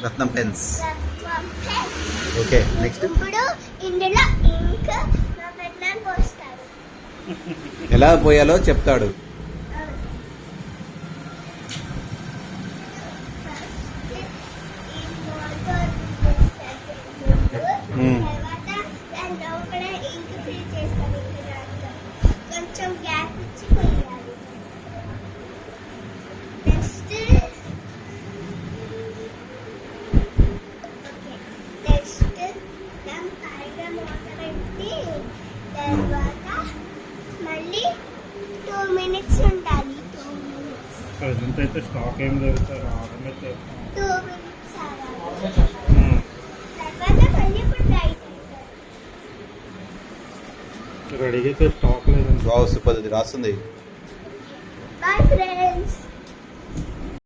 రత్నం pens. Okay next. ఇప్పుడు ఇందులో ఇంక్ నా పెద్దనాన్న పోస్తాడు. ఎలా పోయాలో చెప్తాడు. తర్వాత దాని లోపల ఇంక్ ఫిల్ చేస్తాడు. కొంచెం గ్యాప్ ఇచ్చి పోయాలి. నెక్స్ట్ దాని పైన మూత పెట్టి తర్వాత మళ్ళీ 2 minutes ఉండాలి. 2 minutes. ప్రజెంట్ అయితే స్టాక్ ఏం దొరుకుతారు 2 minutes తర్వాత మళ్ళీ ఇప్పుడు టైట్ అవుతుంది. రెడీగా అయితే స్టాక్ లేదు. సూపర్, రాస్తుంది. Boy friends.